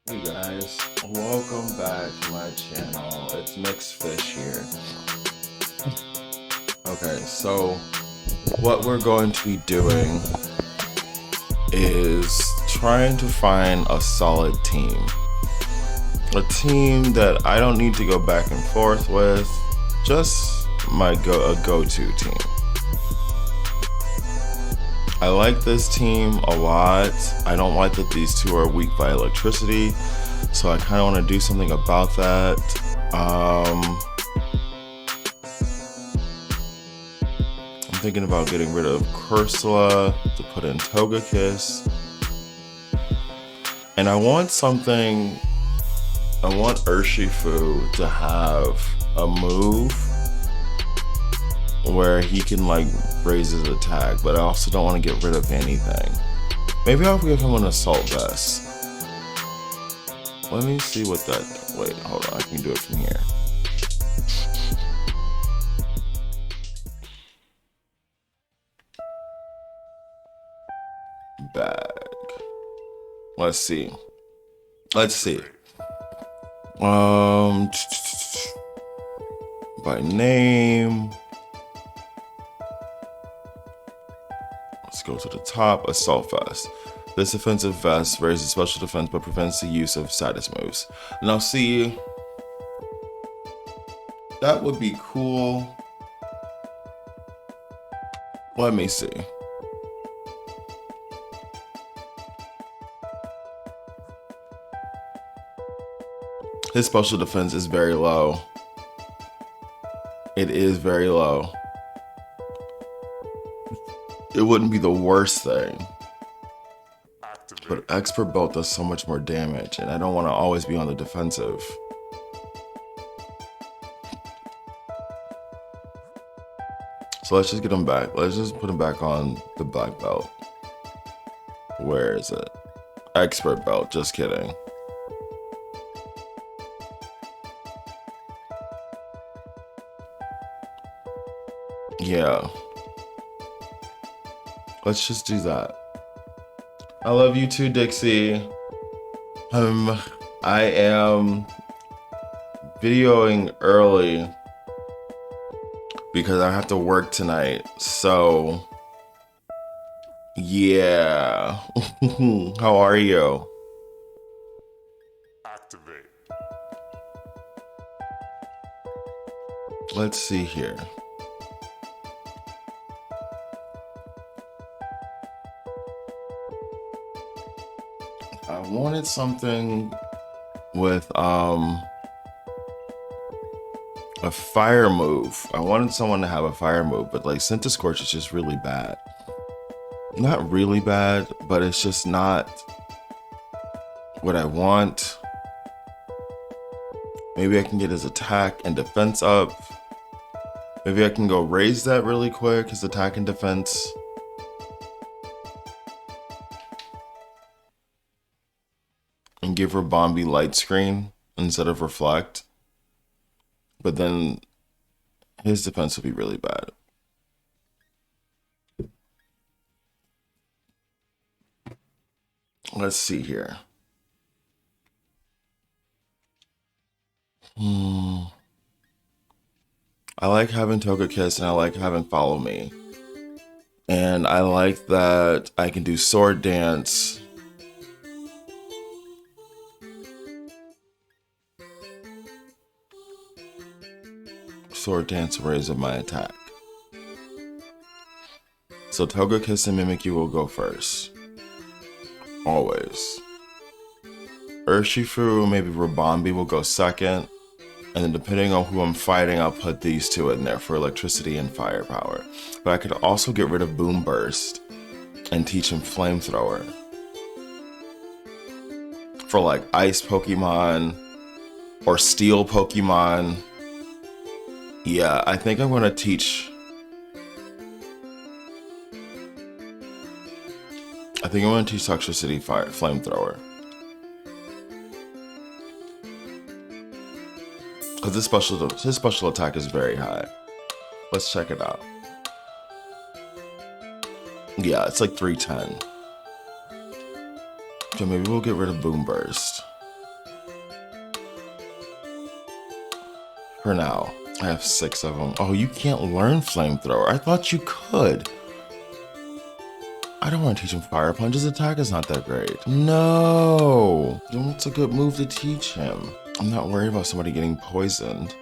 Hey guys, welcome back to my channel. It's Mixed Fish here. Okay, so what we're going to be doing is trying to find a solid team. A team that I don't need to go back and forth with, just a go-to team. I like this team a lot. I don't like that these two are weak by electricity, so I kind of want to do something about that. I'm thinking about getting rid of Cursula to put in Togekiss. And I want Urshifu to have a move where he can like raise his attack, but I also don't want to get rid of anything. Maybe I'll give him an Assault Vest. Let me see what that, wait, hold on, I can do it from here. Bag. Let's see. By name. Let's go to the top. Assault Vest. This offensive vest raises special defense but prevents the use of status moves. Now see, that would be cool. Let me see. His special defense is very low. It is very low. It wouldn't be the worst thing. But Expert Belt does so much more damage, and I don't want to always be on the defensive. So let's just get him back. Let's just put him back on the black belt. Where is it? Expert Belt, just kidding. Yeah. Let's just do that. I love you too, Dixie. I am videoing early because I have to work tonight. So, yeah. How are you? Activate. Let's see here. I wanted something with a fire move. I wanted someone to have a fire move, but like Centiskorch is just really bad. Not really bad, but it's just not what I want. Maybe I can get his attack and defense up. Maybe I can go raise that really quick, his attack and defense. And give her Bombi Light Screen instead of Reflect. But then his defense would be really bad. Let's see here. I like having Togekiss and I like having Follow Me. And I like that I can do Sword Dance. Sword Dance raise up my attack. So Togekiss and Mimikyu will go first. Always. Urshifu, maybe Rabombi will go second. And then depending on who I'm fighting, I'll put these two in there for electricity and firepower. But I could also get rid of Boom Burst and teach him Flamethrower. For like Ice Pokemon or Steel Pokemon. Yeah, I think I'm gonna teach... Toxtricity Flamethrower. Because his special attack is very high. Let's check it out. Yeah, it's like 310. Okay, maybe we'll get rid of Boom Burst. For now. I have 6 of them. Oh, you can't learn flamethrower. I thought you could. I don't want to teach him fire punch. His attack is not that great. No. Then what's a good move to teach him? I'm not worried about somebody getting poisoned.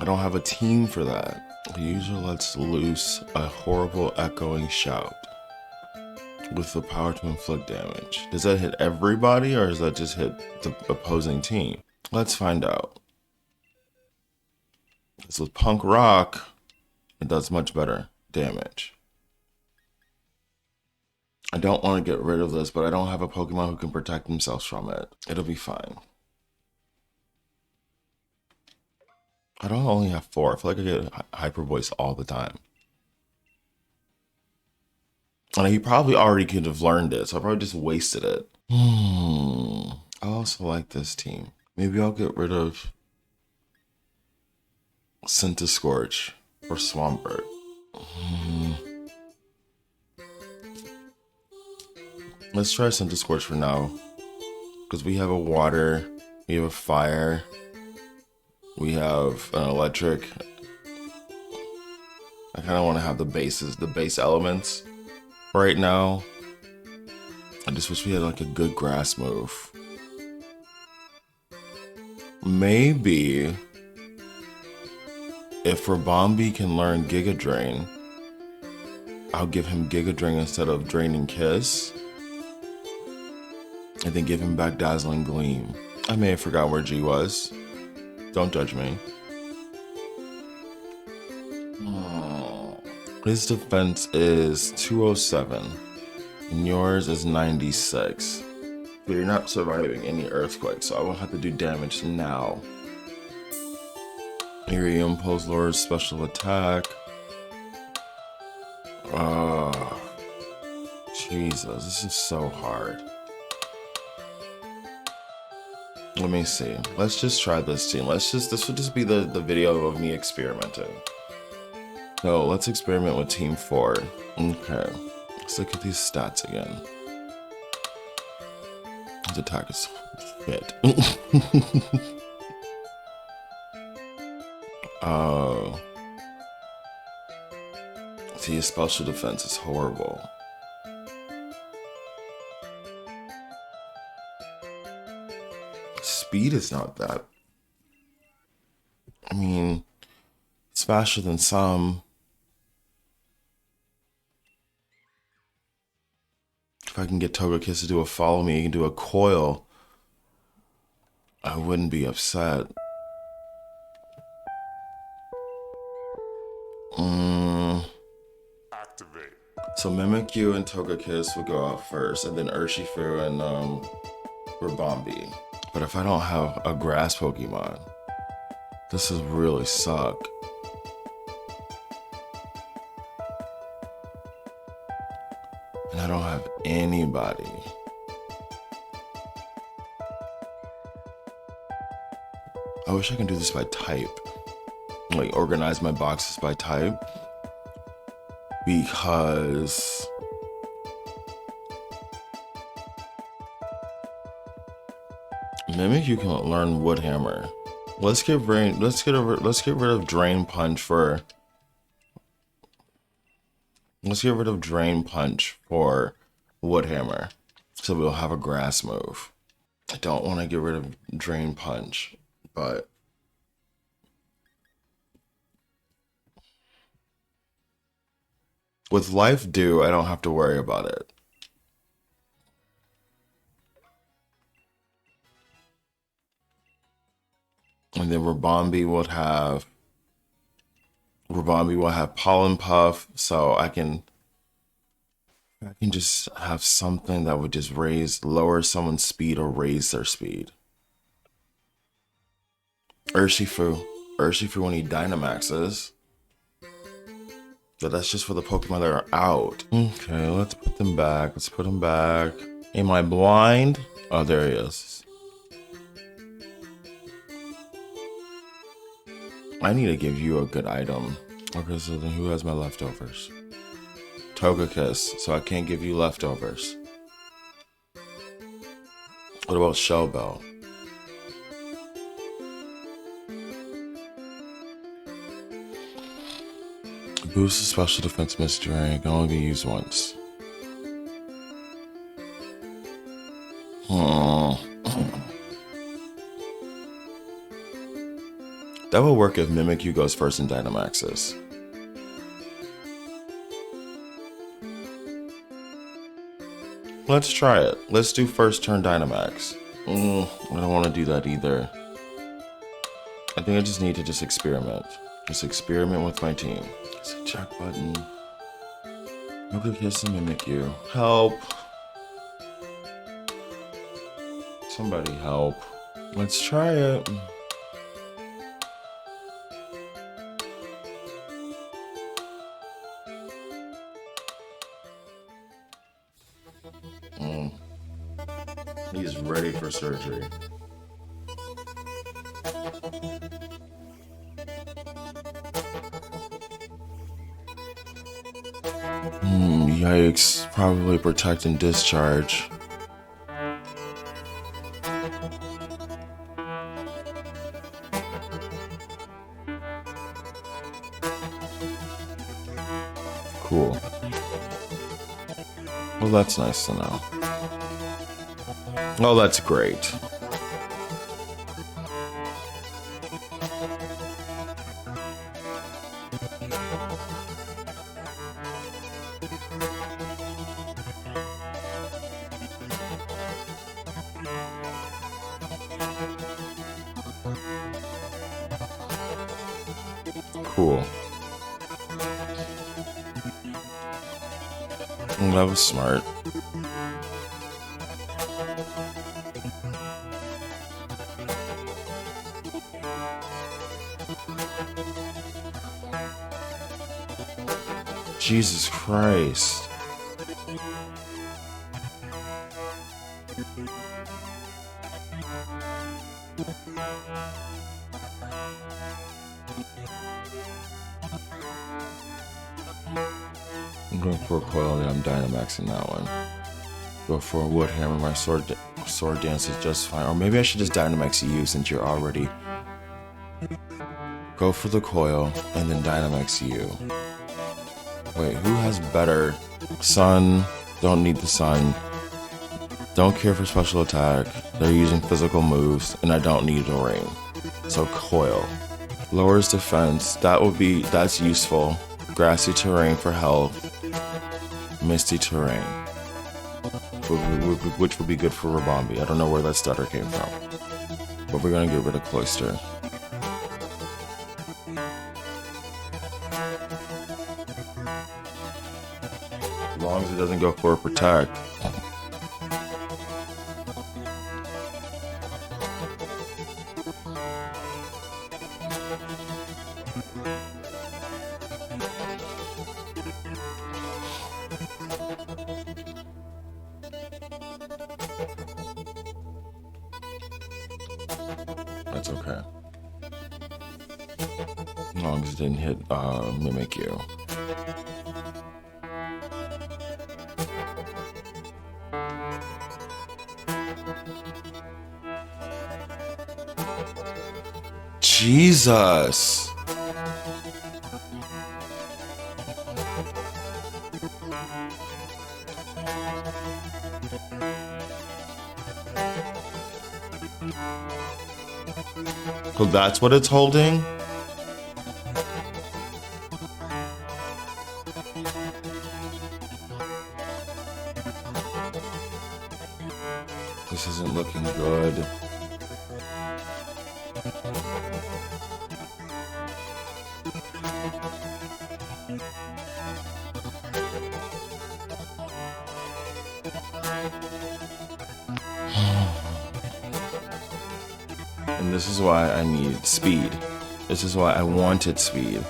I don't have a team for that. The user lets loose a horrible echoing shout with the power to inflict damage. Does that hit everybody or does that just hit the opposing team? Let's find out. So with Punk Rock, it does much better damage. I don't want to get rid of this, but I don't have a Pokemon who can protect themselves from it. It'll be fine. I don't only have 4. I feel like I get Hyper Voice all the time. And he probably already could have learned it, so I probably just wasted it. I also like this team. Maybe I'll get rid of Centiskorch or Swampert. Let's try Centiskorch for now. Because we have a water, we have a fire, we have an electric. I kind of want to have the base elements right now. I just wish we had like a good grass move. Maybe if Ribombee can learn Giga Drain, I'll give him Giga Drain instead of Draining Kiss. And then give him back Dazzling Gleam. I may have forgot where G was. Don't judge me. His defense is 207. And yours is 96. But you're not surviving any earthquake, so I will have to do damage now. Eerie Impulse lowers special attack. Jesus, this is so hard. Let me see. Let's just try this team. This would just be the video of me experimenting. So let's experiment with Team 4. Okay. Let's look at these stats again. His attack is shit. Oh. See, his special defense is horrible. Speed is not that. I mean, it's faster than some. If I can get Togekiss to do a follow me, he can do a coil, I wouldn't be upset. Activate. So Mimikyu and Togekiss would go out first, and then Urshifu and Ribombee. But if I don't have a grass Pokemon, this is really suck. And I don't have anybody. I wish I could do this by type. Like organize my boxes by type. Because Mimikyu can learn Wood Hammer. Let's get rid of Drain Punch for. Let's get rid of Drain Punch for Wood Hammer, so we'll have a grass move. I don't want to get rid of Drain Punch, but with Life Dew, I don't have to worry about it. And then Ribombee will have Pollen Puff, so I can just have something that would just lower someone's speed or raise their speed. Urshifu when he Dynamaxes. But that's just for the Pokemon that are out. Okay, let's put them back. Let's put them back. Am I blind? Oh, there he is. I need to give you a good item. Okay, so then who has my leftovers? Togekiss, so I can't give you leftovers. What about Shell Bell? Boost the special defense mystery. It can only be used once. That will work if Mimikyu goes first in Dynamaxes. Let's try it. Let's do first turn Dynamax. I don't want to do that either. I think I just need to just experiment. Just experiment with my team. It's a check button. Okay, kiss and Mimikyu. Help. Somebody help. Let's try it. He's ready for surgery. Yikes. Probably protect and discharge. Cool. Well, that's nice to know. Oh, that's great. Cool. That was smart. Jesus Christ. I'm going for a coil and I'm Dynamaxing that one. Go for a Wood Hammer. My sword dance is just fine. Or maybe I should just Dynamax you since you're already... Go for the coil and then Dynamax you. Wait, who has better? Sun. Don't need the sun. Don't care for special attack. They're using physical moves, and I don't need a ring. So coil. Lowers defense. That's useful. Grassy terrain for health. Misty terrain. Which would be good for Ribombee. I don't know where that stutter came from. But we're gonna get rid of Cloyster. As long as it doesn't go for a protect. That's okay. As long as it didn't hit Mimikyu. Jesus. So that's what it's holding? This isn't looking good. And this is why I need speed. This is why I wanted speed.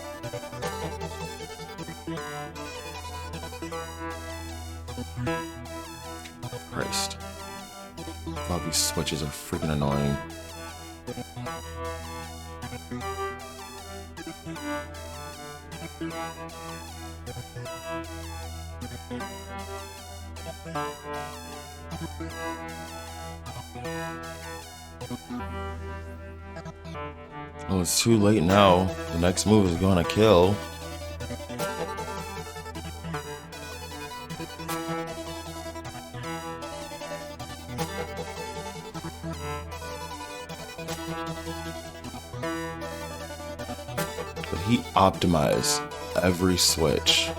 Christ. All these switches are freaking annoying. Oh, it's too late now. The next move is gonna kill. But he optimized every switch.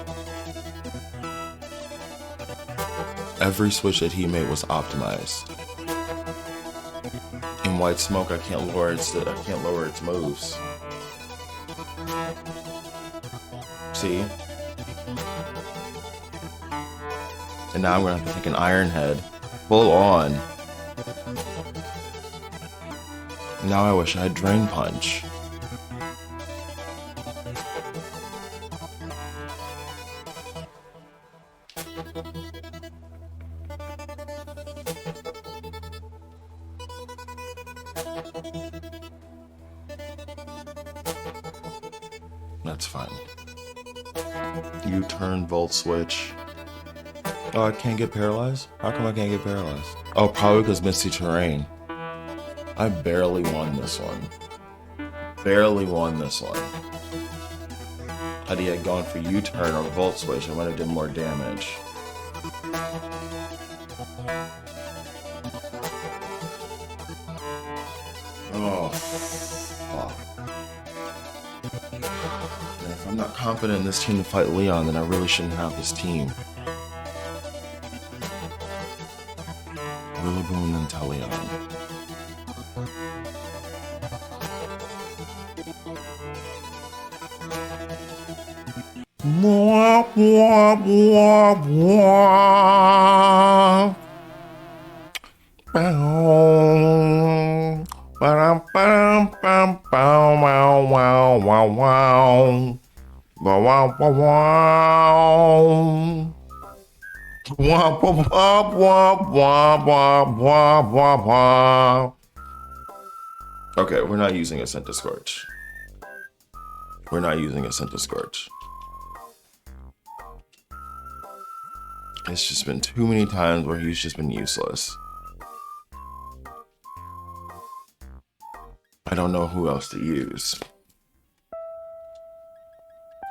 Every switch that he made was optimized. In White Smoke, I can't lower its moves. See? And now I'm gonna have to take an Iron Head full on. Now I wish I had Drain Punch. That's fine. U-turn, Volt Switch. Oh, I can't get paralyzed? How come I can't get paralyzed? Oh, probably because Misty Terrain. I barely won this one. Barely won this one. Had he had gone for U-turn or Volt Switch, I might have done more damage. Oh, fuck. And if I'm not confident in this team to fight Leon, then I really shouldn't have this team. Rillaboom and Teleon. Womp, womp, womp, womp. Bow. Ba-dum, ba-dum, bum, bow, wow, wow, wow, wow. Wow, wow, wow, wow. Womp, womp, womp, womp, womp, womp, womp, womp. Okay, we're not using a Centiskorch. We're not using a Centiskorch. It's just been too many times where he's just been useless. I don't know who else to use.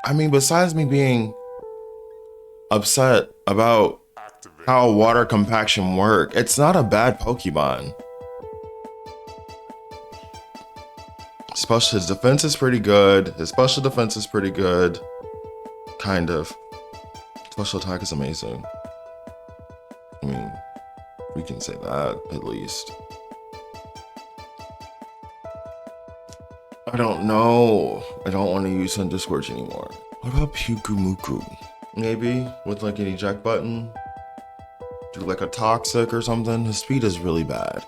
I mean, besides me being upset about how water compaction work, it's not a bad Pokemon. His defense is pretty good. His special defense is pretty good. Kind of. Special attack is amazing. I mean, we can say that, at least. I don't know. I don't want to use Centiskorch anymore. What about Pyukumuku? Maybe with like an eject button? Do like a Toxic or something? His speed is really bad.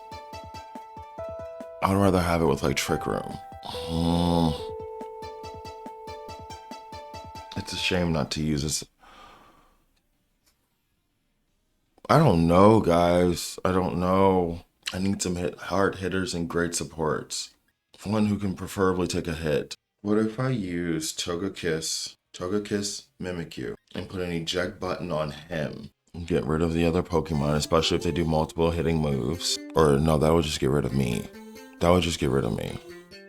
I'd rather have it with like Trick Room. It's a shame not to use this. I don't know, guys. I don't know. I need some hard hitters and great supports. One who can preferably take a hit. What if I use Togekiss, Mimikyu, and put an eject button on him? And get rid of the other Pokemon, especially if they do multiple hitting moves. Or no, that would just get rid of me. That would just get rid of me.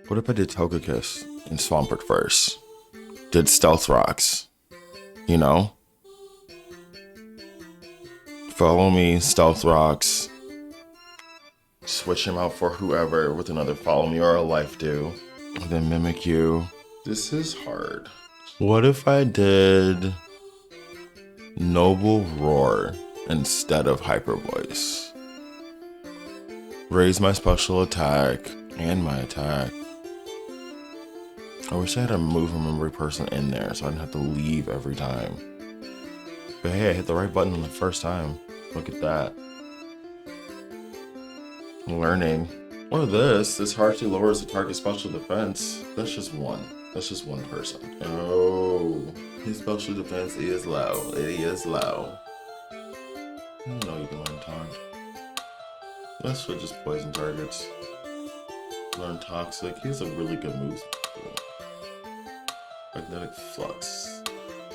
What if I did Togekiss and Swampert first? Did Stealth Rocks, you know? Follow me, Stealth Rocks. Switch him out for whoever with another Follow Me or a Life Dew. And then Mimikyu. This is hard. What if I did Noble Roar instead of Hyper Voice? Raise my special attack and my attack. I wish I had a move from every person in there so I didn't have to leave every time. But hey, I hit the right button on the first time. Look at that. Learning. Or this harshly lowers the target's special defense. That's just one. That's just one person. Oh, his special defense is low. It is low. No, you can learn Taunt. Let's switch just poison targets. Learn Toxic. He has a really good move. Magnetic Flux.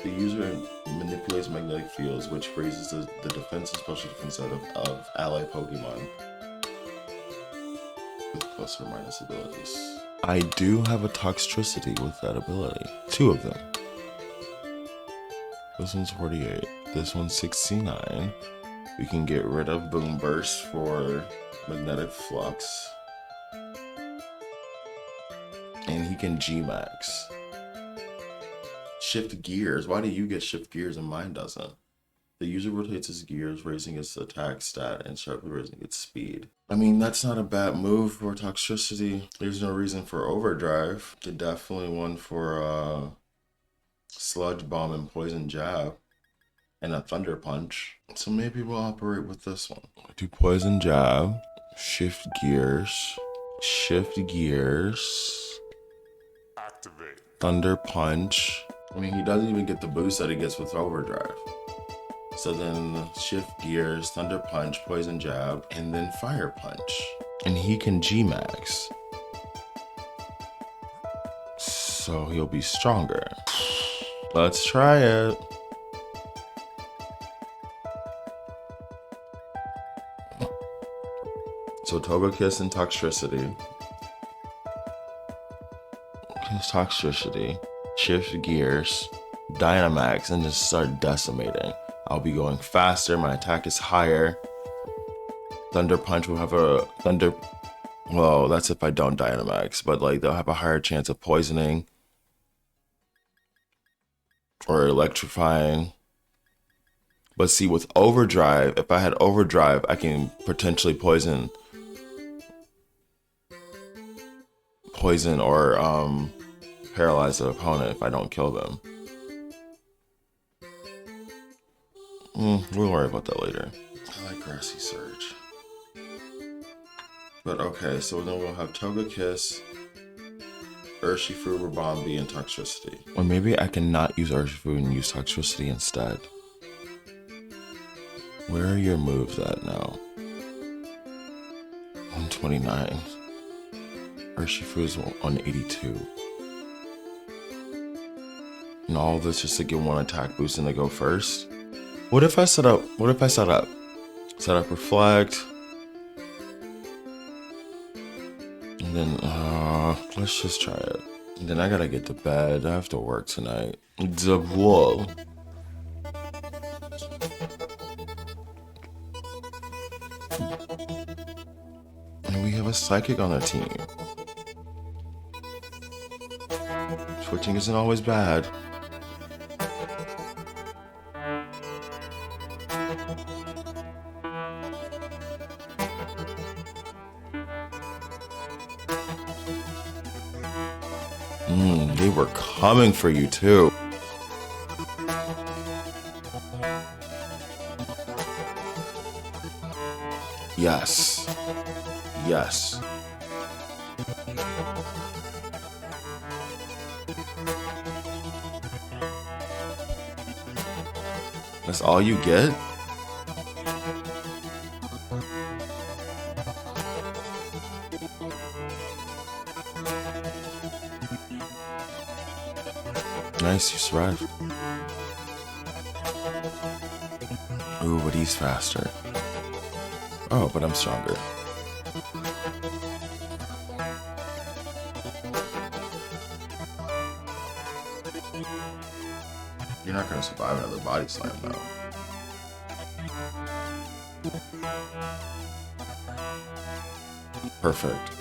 The user manipulates magnetic fields, which raises the defense and special defense of allied Pokemon with plus or minus abilities. I do have a Toxtricity with that ability. 2 of them. This one's 48. This one's 69. We can get rid of Boom Burst for Magnetic Flux. And he can G-Max. Shift Gears. Why do you get Shift Gears and mine doesn't? The user rotates his gears, raising its attack stat and sharply raising its speed. I mean, that's not a bad move for Toxtricity. There's no reason for Overdrive. Definitely one for Sludge Bomb and Poison Jab. And a Thunder Punch. So maybe we'll operate with this one. Do Poison Jab. Shift Gears. Shift Gears. Activate. Thunder Punch. I mean, he doesn't even get the boost that he gets with Overdrive. So then Shift Gears, Thunder Punch, Poison Jab, and then Fire Punch. And he can G-Max. So he'll be stronger. Let's try it. So Togekiss and Toxtricity. Toxtricity. Shift Gears. Dynamax and just start decimating. I'll be going faster, my attack is higher. Thunder Punch will have a thunder, well, that's if I don't Dynamax, but like they'll have a higher chance of poisoning or electrifying. But see, with Overdrive, if I had Overdrive, I can potentially poison or paralyze the opponent if I don't kill them. We'll worry about that later. I like Grassy Surge. But okay, so then we'll have Togekiss, Urshifu, Ribombee, and Toxtricity. Or maybe I can not use Urshifu and use Toxtricity instead. Where are your moves at now? 129. Urshifu is 182. And all this just to get one attack boost and to go first? What if I set up Reflect, and then let's just try it. And then I gotta get to bed. I have to work tonight. Whoa. And we have a Psychic on the team. Switching isn't always bad. They were coming for you too. Yes. Yes. That's all you get? Nice, you survived. Ooh, but he's faster. Oh, but I'm stronger. You're not gonna survive another body slam though. Perfect.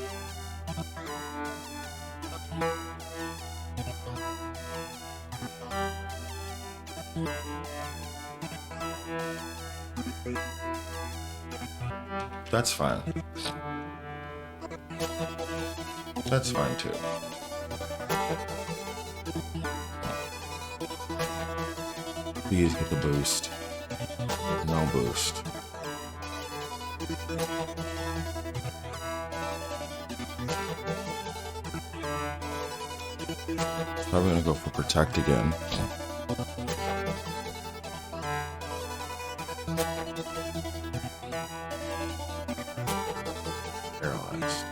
That's fine. That's fine too. Please get the boost. No boost. Probably gonna go for Protect again. Paralyzed.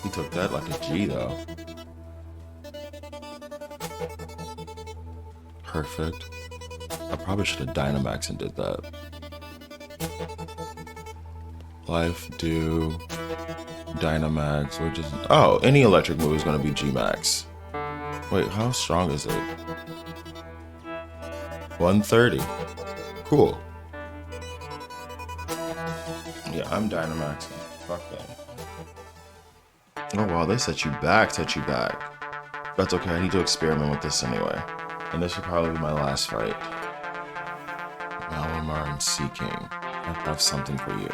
He took that like a G though. Perfect. I probably should have Dynamax and did that. Life, Do, Dynamax, or just... Oh, any electric move is going to be G-Max. Wait, how strong is it? 130. Cool. Yeah, I'm Dynamaxing. Fuck them. Oh wow, they set you back. That's okay, I need to experiment with this anyway. And this will probably be my last fight. Malamar and Seaking. I have something for you.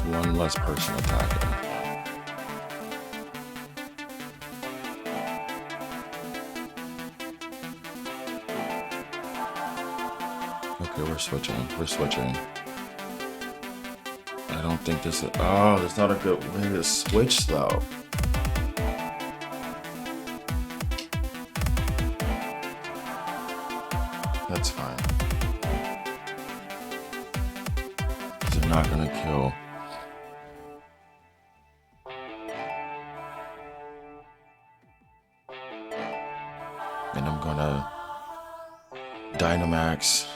One less person attacking. Okay, we're switching. I don't think this is... Oh, that's not a good way to switch, though. That's fine. They're not gonna kill. And I'm gonna Dynamax.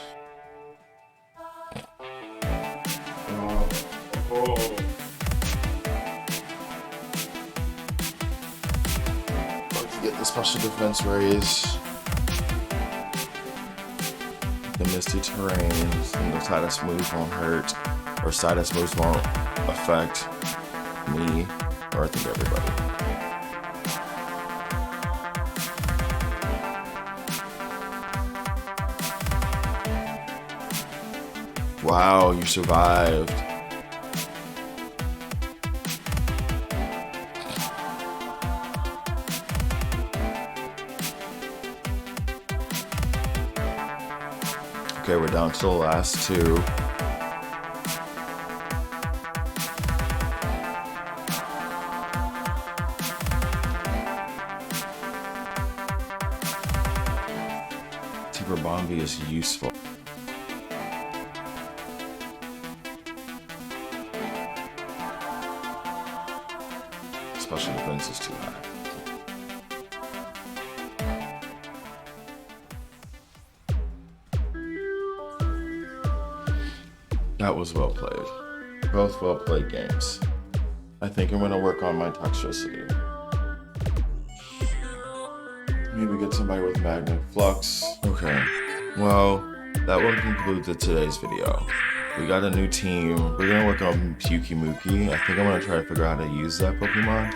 Let's get the special defense raise. The Misty Terrain, single Tidus moves won't hurt, or Tidus moves won't affect me, or I think everybody. Wow, you survived. Okay, we're down to the last two. Super Bombi is useful. Special defense is too high. That was well played. Both well played games. I think I'm gonna work on my Toxtricity. Maybe get somebody with Magnet Flux. Okay, well, that will conclude today's video. We got a new team. We're gonna work on Pyukumuki. I think I'm gonna try to figure out how to use that Pokemon.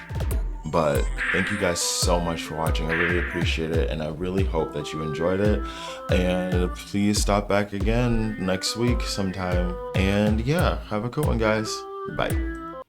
But thank you guys so much for watching. I really appreciate it, and I really hope that you enjoyed it. And please stop back again next week sometime. And yeah, have a good one, guys. Bye.